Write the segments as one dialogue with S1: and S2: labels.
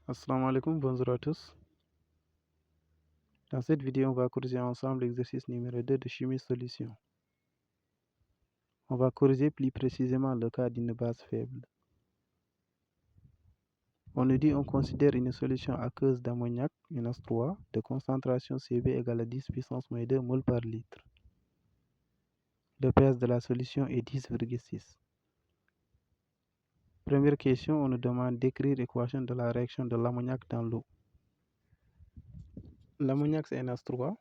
S1: Assalamu alaikum, bonjour à tous. Dans cette vidéo, on va corriger ensemble l'exercice numéro 2 de chimie solution. On va corriger plus précisément le cas d'une base faible. On nous dit on considère une solution aqueuse d'ammoniac, NH3, de concentration Cv égale à 10 puissance moins 2 mol par litre. Le pH de la solution est 10,6. Première question, on nous demande d'écrire l'équation de la réaction de l'ammoniac dans l'eau. L'ammoniac c'est NH3,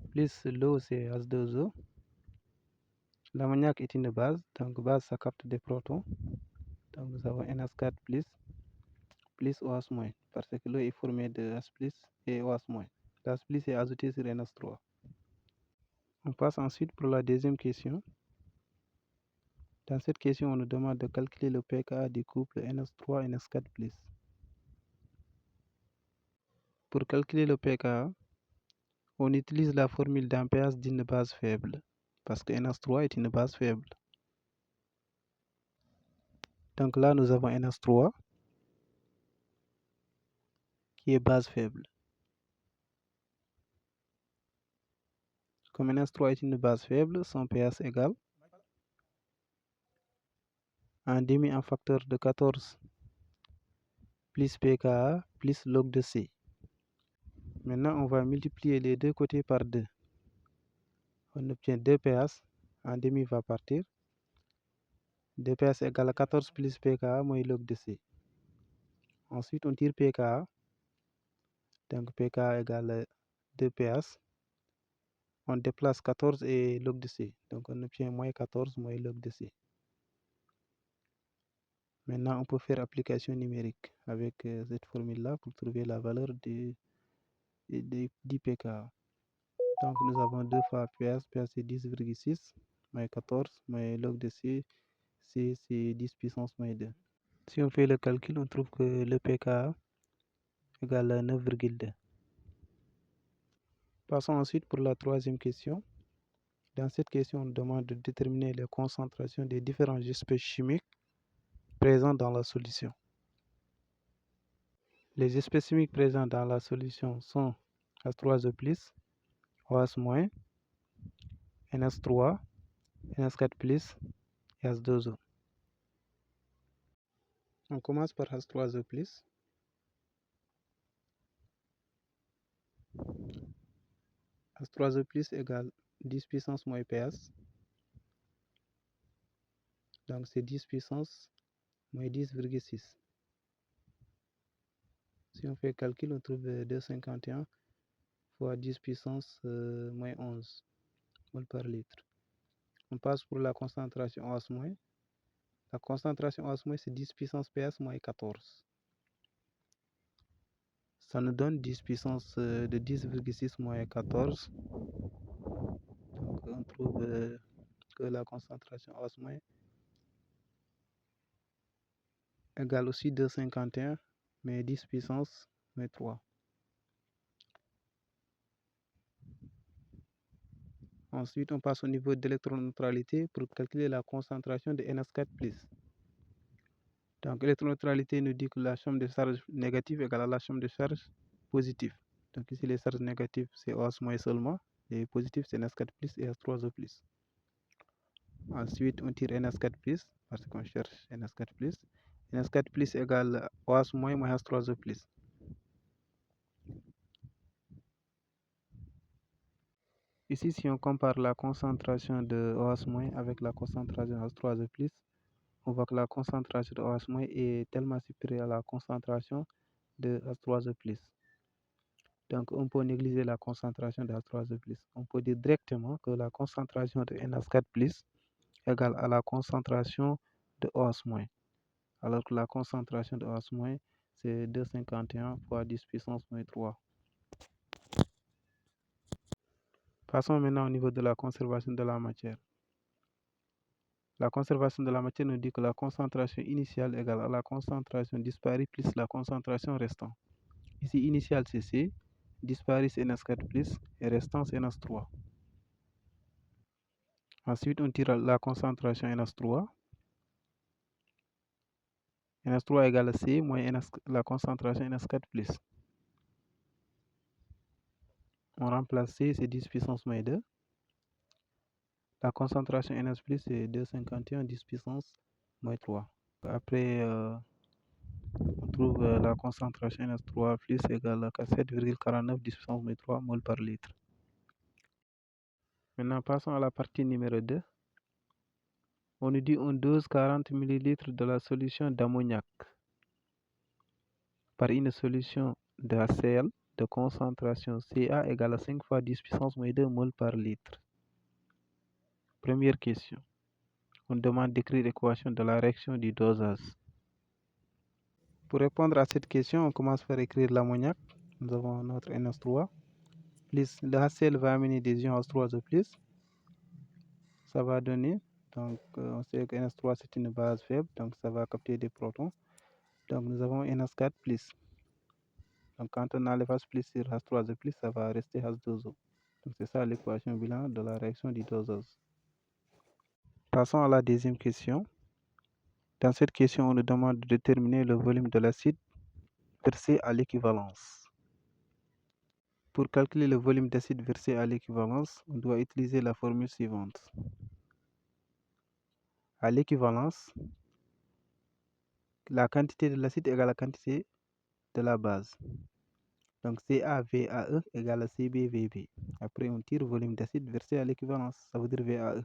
S1: plus l'eau c'est H2O. L'ammoniac est une base, donc base ça capte des protons. Donc nous avons NH4 plus OH-, parce que l'eau est formée de H et OH-. L'H est ajouté sur NH3. On passe ensuite pour la deuxième question. Dans cette question, on nous demande de calculer le pKa du couple NH3-NH4+. Pour calculer le pKa, on utilise la formule d'ampérage d'une base faible, parce que NH3 est une base faible. Donc là, nous avons NH3 qui est base faible. Comme NH3 est une base faible, son pH égale un demi en facteur de 14 plus pKa plus log de C. Maintenant, on va multiplier les deux côtés par 2. On obtient 2 pH, un demi va partir. 2 pH égale à 14 plus pKa moins log de C. Ensuite, on tire pKa. Donc, pKa égale 2 pH. On déplace 14 et log de C. Donc, on obtient moins 14 moins log de C. Maintenant, on peut faire application numérique avec cette formule-là pour trouver la valeur du pKa. Donc, nous avons 2 fois pH, pH c'est 10,6, moins 14, moins log de C, C c'est 10 puissance moins 2. Si on fait le calcul, on trouve que le pKa égale à 9,2. Passons ensuite pour la troisième question. Dans cette question, on demande de déterminer les concentrations des différentes espèces chimiques présentes dans la solution. Les espèces chimiques présentes dans la solution sont H3O+, OH-, NH3, NH4+, et H2O. On commence par H3O+. H3O+ égale 10 puissance moins pH. Donc c'est 10 puissance moins 10,6. Si on fait le calcul, on trouve 251 fois 10 puissance moins 11 mol par litre. On passe pour la concentration OH-. La concentration OH- c'est 10 puissance pH moins 14. Ça nous donne 10 puissance de 10,6 moins 14. Donc on trouve que la concentration OH- égale aussi 251, mais 10 puissance moins 3. Ensuite, on passe au niveau d'électroneutralité pour calculer la concentration de NH4+. Donc, l'électroneutralité nous dit que la somme de charges négatives égale à la somme de charges positives. Donc, ici, les charges négatives, c'est OH- seulement. Les positifs, c'est NH4+, et H3O+. Ensuite, on tire NH4+, parce qu'on cherche NH4+. NH4+ égale OH- moins H3O+. Ici, si on compare la concentration de OH- avec la concentration de H3O+, on voit que la concentration de OH- est tellement supérieure à la concentration de H3O+. Donc, on peut négliger la concentration de H3O+. On peut dire directement que la concentration de NH4+ égale à la concentration de OH-, alors que la concentration de OH-, c'est 251 fois 10 puissance moins 3. Passons maintenant au niveau de la conservation de la matière. La conservation de la matière nous dit que la concentration initiale égale à la concentration disparue plus la concentration restante. Ici, initiale c'est C, disparue c'est NH4+, et restant c'est NH3. Ensuite, on tire la concentration NH3. NH3 égale C moins la concentration NH4 plus. On remplace C, c'est 10 puissance moins 2. La concentration NH plus, c'est 251, 10 puissance moins 3. Après, on trouve la concentration NH3 plus égale à 7,49 10 puissance moins 3 mol par litre. Maintenant, passons à la partie numéro 2. On nous dit on dose 40 ml de la solution d'ammoniac par une solution d'HCl de concentration Ca égale à 5 fois 10 puissance moins 2 mol par litre. Première question. On demande d'écrire l'équation de la réaction du dosage. Pour répondre à cette question, on commence par écrire l'ammoniac. Nous avons notre NH3. Plus le HCl va amener des ions H3O+. Ça va donner, donc on sait que NH3 c'est une base faible, donc ça va capter des protons. Donc nous avons NH4+. Donc quand on enlève H plus sur H3O+, ça va rester H2O. Donc c'est ça l'équation bilan de la réaction du dosage. Passons à la deuxième question. Dans cette question, on nous demande de déterminer le volume de l'acide versé à l'équivalence. Pour calculer le volume d'acide versé à l'équivalence, on doit utiliser la formule suivante. À l'équivalence, la quantité de l'acide égale la quantité de la base. Donc CaVAE égale à CbVB. Après, on tire volume d'acide versé à l'équivalence. Ça veut dire VAE.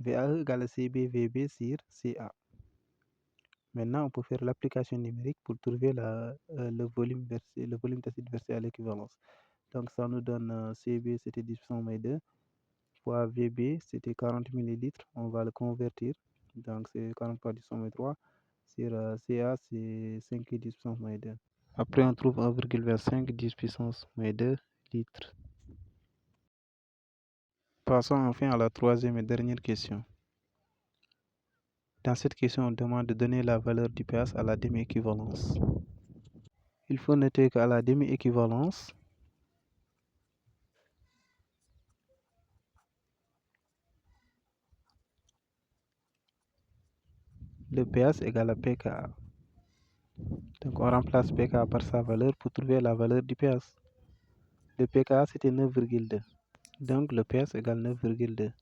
S1: VAE égale à CbVB sur Ca. Maintenant, on peut faire l'application numérique pour trouver le volume d'acide versé à l'équivalence. Donc, ça nous donne Cb, c'était 10 puissance moins 2, fois Vb, c'était 40 ml. On va le convertir. Donc, c'est 40 fois 10 puissance moins 3. Sur Ca, c'est 5 10 puissance moins 2. Après, on trouve 1,25 10 puissance moins 2 litres. Passons enfin à la troisième et dernière question. Dans cette question, on demande de donner la valeur du pH à la demi-équivalence. Il faut noter qu'à la demi-équivalence, le pH égale à pKa. Donc on remplace pKa par sa valeur pour trouver la valeur du pH. Le pKa c'était 9,2. Donc le pH égale 9,2.